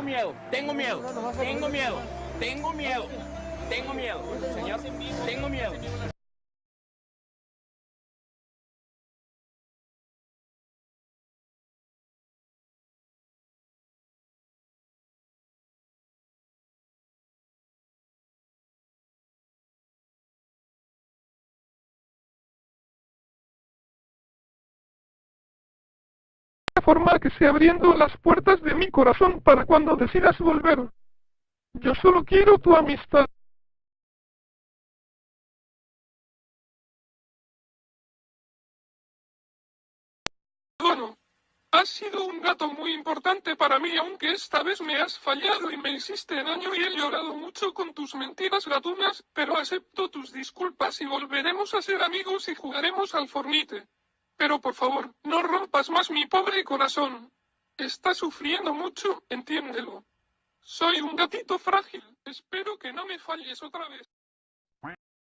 miedo, tengo miedo, tengo miedo, tengo miedo, tengo miedo, señor, tengo miedo. Forma que se abriendo las puertas de mi corazón para cuando decidas volver. Yo solo quiero tu amistad. Bueno, has sido un gato muy importante para mí, aunque esta vez me has fallado y me hiciste daño y he llorado mucho con tus mentiras gatunas, pero acepto tus disculpas y volveremos a ser amigos y jugaremos al Fornite. Pero por favor, no rompas más mi pobre corazón. Está sufriendo mucho, entiéndelo. Soy un gatito frágil, espero que no me falles otra vez.